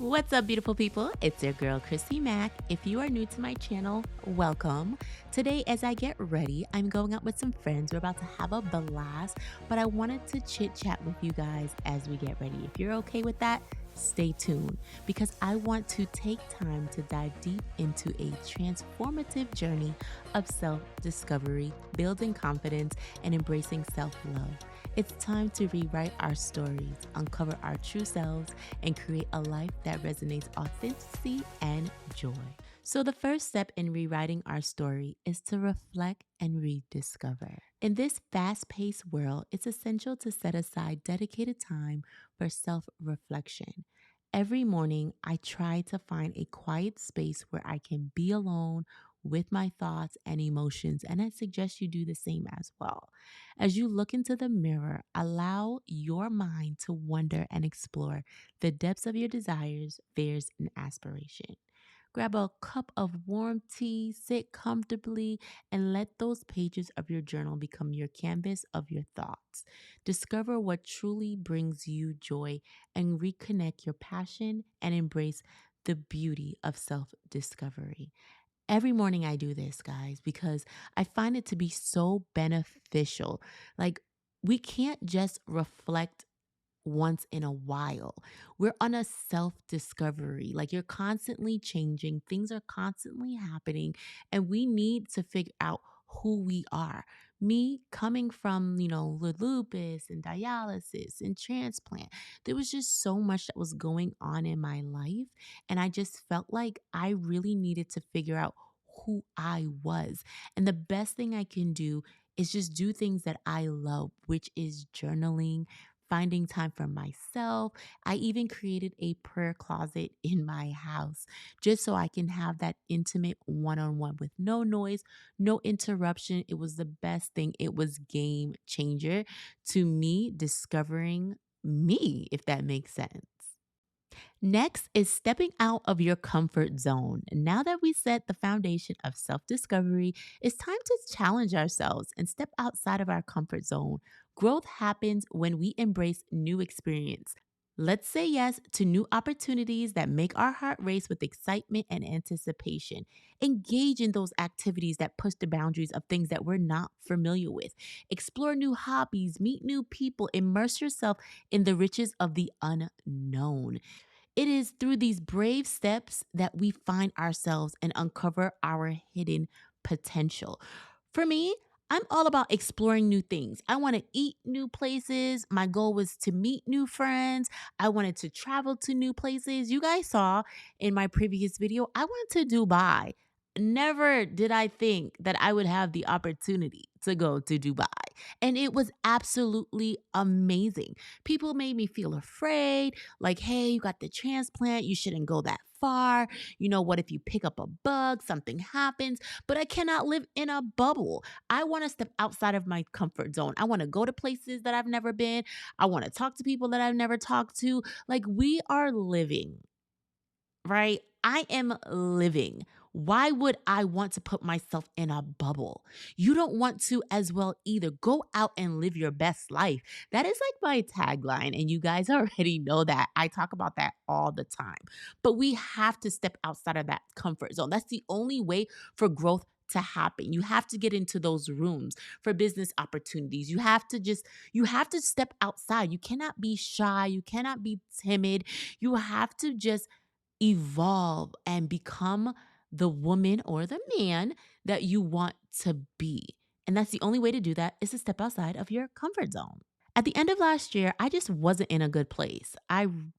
What's up, beautiful people? It's your girl, Chrissy Mack. If you are new to my channel, welcome. Today, as I get ready, I'm going out with some friends. We're about to have a blast, but I wanted to chit chat with you guys as we get ready. If you're okay with that, stay tuned because I want to take time to dive deep into a transformative journey of self-discovery, building confidence, and embracing self-love. It's time to rewrite our stories, uncover our true selves, and create a life that resonates authenticity and joy. So, the first step in rewriting our story is to reflect and rediscover. In this fast paced world, it's essential to set aside dedicated time for self reflection. Every morning, I try to find a quiet space where I can be alone with my thoughts and emotions, and I suggest you do the same as well. As you look into the mirror, allow your mind to wonder and explore the depths of your desires, fears, and aspiration. Grab a cup of warm tea, sit comfortably, and let those pages of your journal become your canvas of your thoughts. Discover what truly brings you joy and reconnect your passion and embrace the beauty of self discovery. Every morning I do this, guys, because I find it to be so beneficial. Like, we can't just reflect once in a while. We're on a self discovery. Like, you're constantly changing, things are constantly happening, and we need to figure out who we are. Me coming from, lupus and dialysis and transplant, there was just so much that was going on in my life. And I just felt like I really needed to figure out who I was. And the best thing I can do is just do things that I love, which is journaling, finding time for myself. I even created a prayer closet in my house just so I can have that intimate one on one with no noise, no interruption. It was the best thing. It was game changer to me discovering me, if that makes sense. Next is stepping out of your comfort zone. Now that we set the foundation of self discovery, it's time to challenge ourselves and step outside of our comfort zone. Growth happens when we embrace new experience. Let's say yes to new opportunities that make our heart race with excitement and anticipation. Engage in those activities that push the boundaries of things that we're not familiar with. Explore new hobbies, meet new people, immerse yourself in the riches of the unknown. It is through these brave steps that we find ourselves and uncover our hidden potential. For me, I'm all about exploring new things. I want to eat new places. My goal was to meet new friends. I wanted to travel to new places. You guys saw in my previous video, I went to Dubai. Never did I think that I would have the opportunity to go to Dubai. And it was absolutely amazing. People made me feel afraid, like, hey, you got the transplant, you shouldn't go that far. You know, what if you pick up a bug, something happens? But I cannot live in a bubble. I want to step outside of my comfort zone. I want to go to places that I've never been. I want to talk to people that I've never talked to. Like, we are living, right? I am living. Why would I want to put myself in a bubble? You don't want to as well either. Go out and live your best life. That is like my tagline, and you guys already know that. I talk about that all the time. But we have to step outside of that comfort zone. That's the only way for growth to happen. You have to get into those rooms for business opportunities. You have to step outside. You cannot be shy. You cannot be timid. You have to just evolve and become the woman or the man that you want to be. And that's the only way to do that is to step outside of your comfort zone. At the end of last year, I just wasn't in a good place.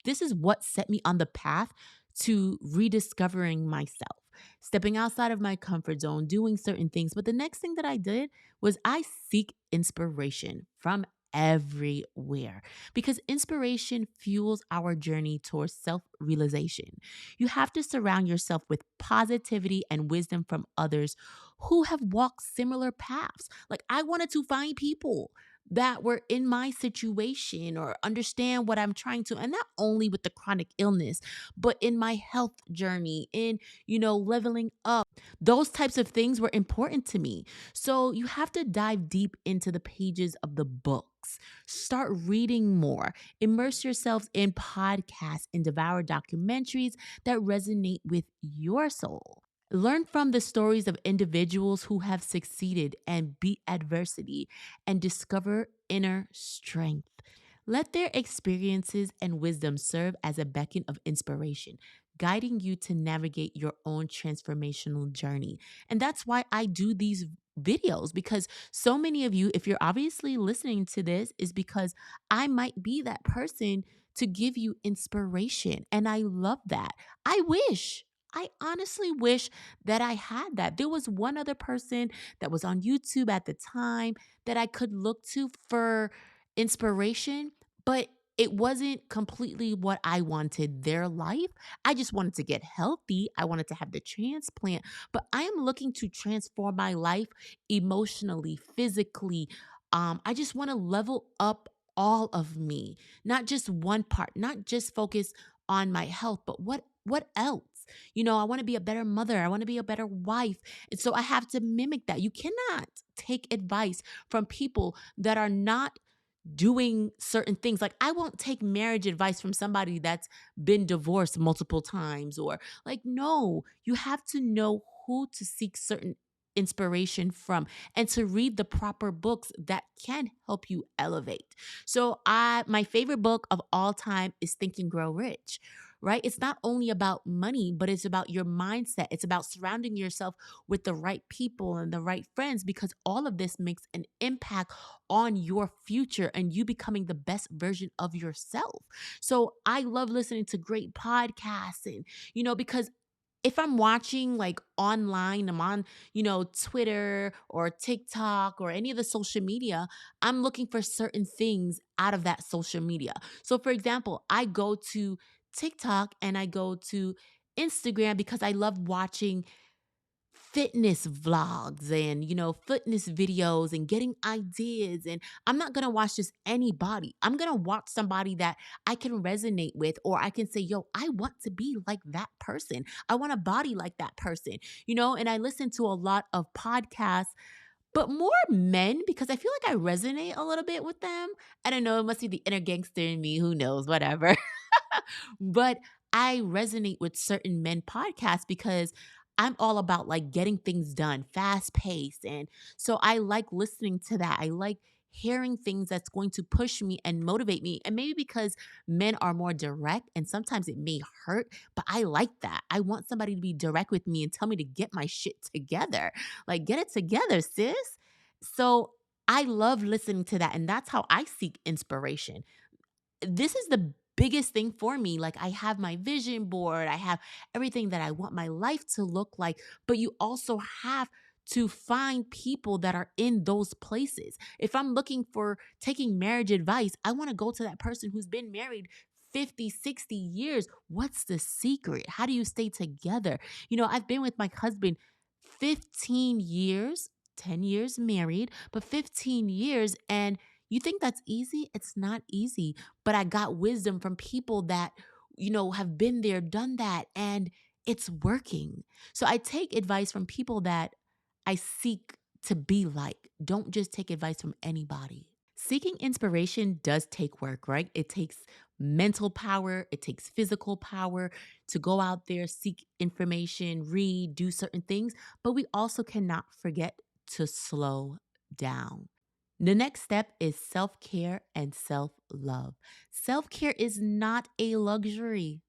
This is what set me on the path to rediscovering myself, stepping outside of my comfort zone, doing certain things. But the next thing that I did was I seek inspiration from everywhere because inspiration fuels our journey towards self realization. You have to surround yourself with positivity and wisdom from others who have walked similar paths. Like, I wanted to find people that were in my situation or understand what I'm trying to, and not only with the chronic illness, but in my health journey, in, leveling up. Those types of things were important to me. So you have to dive deep into the pages of the books. Start reading more. Immerse yourselves in podcasts and devour documentaries that resonate with your soul. Learn from the stories of individuals who have succeeded and beat adversity and discover inner strength. Let their experiences and wisdom serve as a beacon of inspiration, guiding you to navigate your own transformational journey. And that's why I do these videos, because so many of you, if you're obviously listening to this, is because I might be that person to give you inspiration. And I love that. I honestly wish that I had that. There was one other person that was on YouTube at the time that I could look to for inspiration, but it wasn't completely what I wanted their life. I just wanted to get healthy. I wanted to have the transplant, but I am looking to transform my life emotionally, physically. I just want to level up all of me, not just one part, not just focus on my health, but what else? I want to be a better mother. I want to be a better wife. And so I have to mimic that. You cannot take advice from people that are not doing certain things. Like, I won't take marriage advice from somebody that's been divorced multiple times, or like, no, you have to know who to seek certain inspiration from and to read the proper books that can help you elevate. So my favorite book of all time is Think and Grow Rich. Right? It's not only about money, but it's about your mindset. It's about surrounding yourself with the right people and the right friends, because all of this makes an impact on your future and you becoming the best version of yourself. So I love listening to great podcasts, and, because if I'm watching like online, I'm on, Twitter or TikTok or any of the social media, I'm looking for certain things out of that social media. So, for example, I go to TikTok and I go to Instagram because I love watching fitness vlogs and, fitness videos and getting ideas. And I'm not going to watch just anybody. I'm going to watch somebody that I can resonate with, or I can say, yo, I want to be like that person. I want a body like that person, and I listen to a lot of podcasts, but more men, because I feel like I resonate a little bit with them. I don't know. It must be the inner gangster in me. Who knows? Whatever. But I resonate with certain men podcasts because I'm all about like getting things done, fast paced. And so I like listening to that. I like hearing things that's going to push me and motivate me. And maybe because men are more direct and sometimes it may hurt, but I like that. I want somebody to be direct with me and tell me to get my shit together. Like, get it together, sis. So I love listening to that. And that's how I seek inspiration. This is the biggest thing for me. Like, I have my vision board, I have everything that I want my life to look like, but you also have to find people that are in those places. If I'm looking for taking marriage advice, I want to go to that person who's been married 50, 60 years. What's the secret? How do you stay together? I've been with my husband 15 years, 10 years married, but 15 years. And you think that's easy? It's not easy, but I got wisdom from people that, have been there, done that, and it's working. So I take advice from people that I seek to be like. Don't just take advice from anybody. Seeking inspiration does take work, right? It takes mental power, it takes physical power to go out there, seek information, read, do certain things, but we also cannot forget to slow down. The next step is self care and self love. Self care is not a luxury.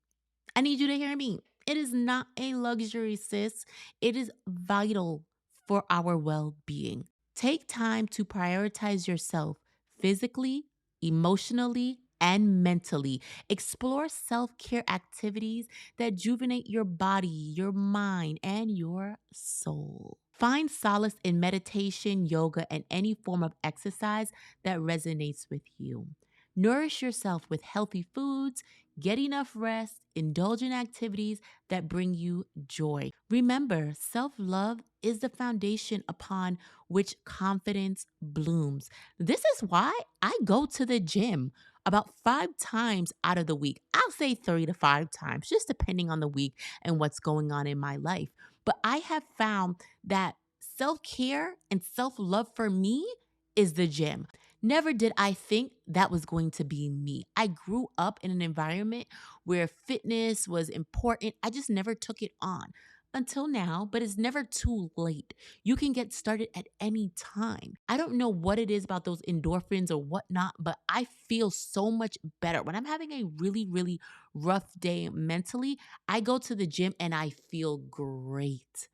I need you to hear me. It is not a luxury, sis. It is vital for our well being. Take time to prioritize yourself physically, emotionally, and mentally. Explore self care activities that juvenate your body, your mind, and your soul. Find solace in meditation, yoga, and any form of exercise that resonates with you. Nourish yourself with healthy foods, Get enough rest, indulge in activities that bring you joy. Remember, self love is the foundation upon which confidence blooms. This is why I go to the gym about 5 times out of the week. I'll say 3 to 5 times, just depending on the week and what's going on in my life. But I have found that self care and self love for me is the gym. Never did I think that was going to be me. I grew up in an environment where fitness was important. I just never took it on until now, but it's never too late. You can get started at any time. I don't know what it is about those endorphins or whatnot, but I feel so much better. When I'm having a really, really rough day mentally, I go to the gym and I feel great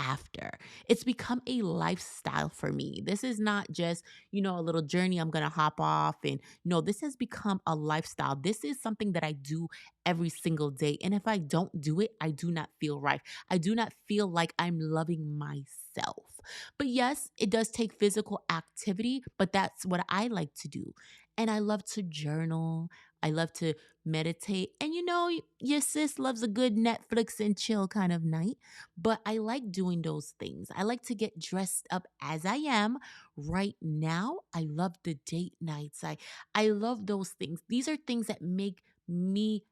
after. It's become a lifestyle for me. This is not just, a little journey I'm going to hop off and no, this has become a lifestyle. This is something that I do every single day. And if I don't do it, I do not feel right. I do not feel like I'm loving myself. But yes, it does take physical activity, but that's what I like to do. And I love to journal. I love to meditate. And your sis loves a good Netflix and chill kind of night. But I like doing those things. I like to get dressed up as I am right now. I love the date nights. I love those things. These are things that make me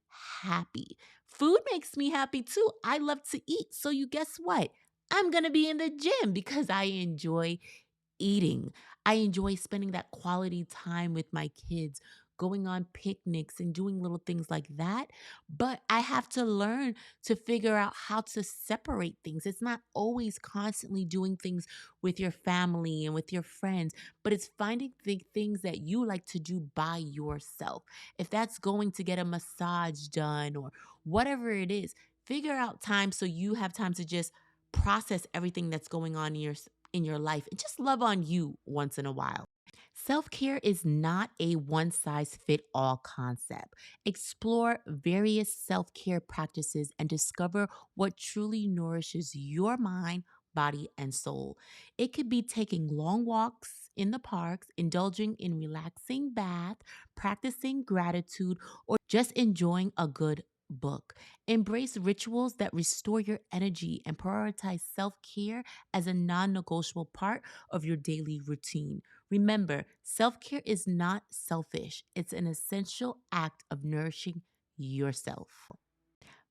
happy. Food makes me happy too. I love to eat. So you guess what? I'm going to be in the gym because I enjoy eating. I enjoy spending that quality time with my kids, going on picnics and doing little things like that. But I have to learn to figure out how to separate things. It's not always constantly doing things with your family and with your friends, but it's finding the things that you like to do by yourself. If that's going to get a massage done or whatever it is, figure out time so you have time to just process everything that's going on in your life and just love on you once in a while. Self care is not a one size fit all concept. Explore various self care practices and discover what truly nourishes your mind, body, and soul. It could be taking long walks in the parks, indulging in relaxing bath, practicing gratitude, or just enjoying a good book. Embrace rituals that restore your energy and prioritize self care as a non negotiable part of your daily routine. Remember, self care is not selfish, it's an essential act of nourishing yourself.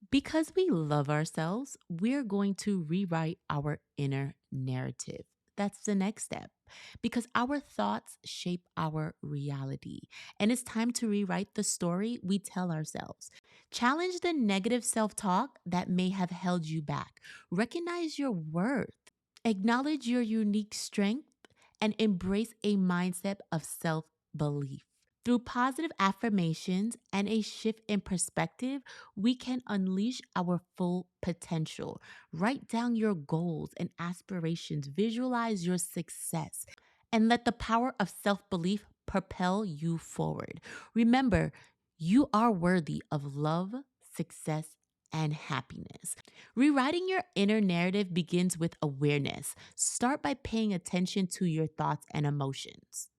Because we love ourselves, we're going to rewrite our inner narrative. That's the next step because our thoughts shape our reality. And it's time to rewrite the story we tell ourselves. Challenge the negative self talk that may have held you back. Recognize your worth. Acknowledge your unique strength and embrace a mindset of self belief. Through positive affirmations and a shift in perspective, we can unleash our full potential. Write down your goals and aspirations, visualize your success, and let the power of self belief propel you forward. Remember, you are worthy of love, success, and happiness. Rewriting your inner narrative begins with awareness. Start by paying attention to your thoughts and emotions.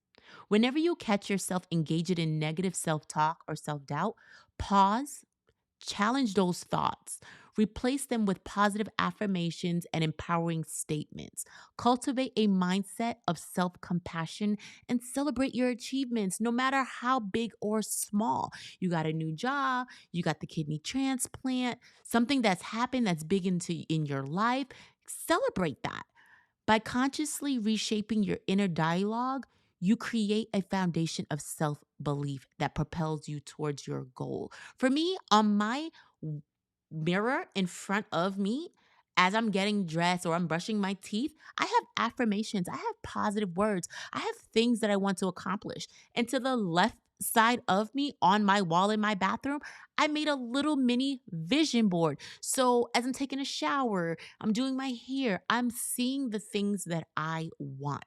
Whenever you catch yourself engaging in negative self talk or self doubt, pause, challenge those thoughts. Replace them with positive affirmations and empowering statements. Cultivate a mindset of self compassion and celebrate your achievements, no matter how big or small. You got a new job, you got the kidney transplant, something that's happened that's big in your life. Celebrate that. By consciously reshaping your inner dialogue, you create a foundation of self belief that propels you towards your goal. For me, on my mirror in front of me, as I'm getting dressed or I'm brushing my teeth, I have affirmations, I have positive words, I have things that I want to accomplish. And to the left side of me on my wall in my bathroom, I made a little mini vision board. So as I'm taking a shower, I'm doing my hair, I'm seeing the things that I want.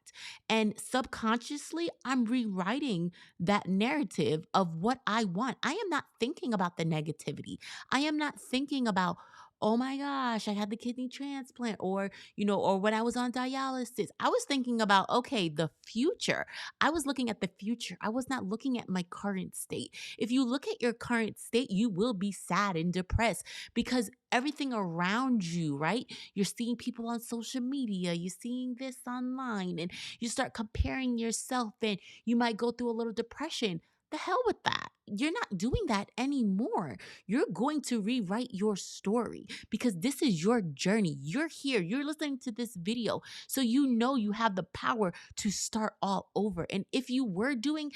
And subconsciously, I'm rewriting that narrative of what I want. I am not thinking about the negativity. I am not thinking about, oh my gosh, I had the kidney transplant, or when I was on dialysis. I was thinking about, okay, the future. I was looking at the future. I was not looking at my current state. If you look at your current state, you will be sad and depressed because everything around you, right? You're seeing people on social media, you're seeing this online, and you start comparing yourself, and you might go through a little depression. The hell with that. You're not doing that anymore. You're going to rewrite your story because this is your journey. You're here, you're listening to this video. So you know you have the power to start all over. And if you were doing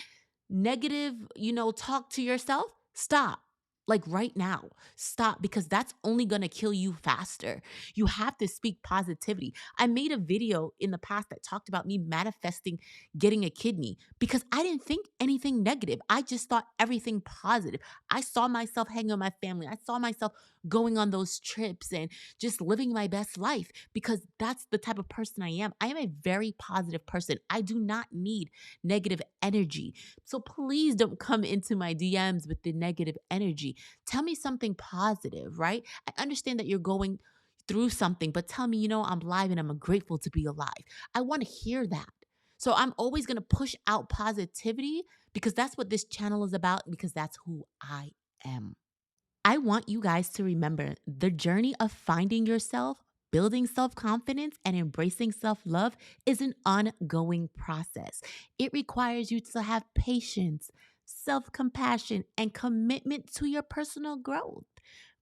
negative, talk to yourself, stop. Like right now, stop because that's only going to kill you faster. You have to speak positivity. I made a video in the past that talked about me manifesting getting a kidney because I didn't think anything negative. I just thought everything positive. I saw myself hanging with my family. I saw myself going on those trips and just living my best life because that's the type of person I am. I am a very positive person. I do not need negative energy. So please don't come into my DMs with the negative energy. Tell me something positive, right? I understand that you're going through something, but tell me, I'm alive and I'm grateful to be alive. I want to hear that. So I'm always going to push out positivity because that's what this channel is about, because that's who I am. I want you guys to remember the journey of finding yourself, building self confidence, and embracing self love is an ongoing process. It requires you to have patience, self compassion, and commitment to your personal growth.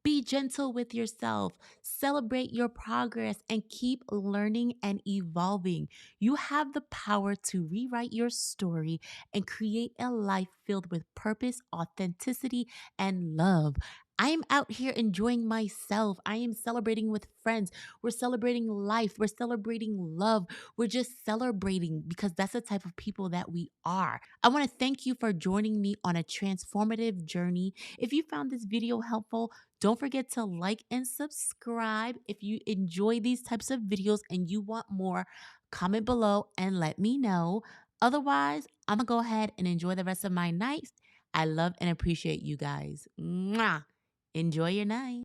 Be gentle with yourself, celebrate your progress, and keep learning and evolving. You have the power to rewrite your story and create a life filled with purpose, authenticity, and love. I am out here enjoying myself. I am celebrating with friends. We're celebrating life. We're celebrating love. We're just celebrating because that's the type of people that we are. I want to thank you for joining me on a transformative journey. If you found this video helpful, don't forget to like and subscribe. If you enjoy these types of videos and you want more, comment below and let me know. Otherwise, I'm going to go ahead and enjoy the rest of my night. I love and appreciate you guys. Mwah. Enjoy your night.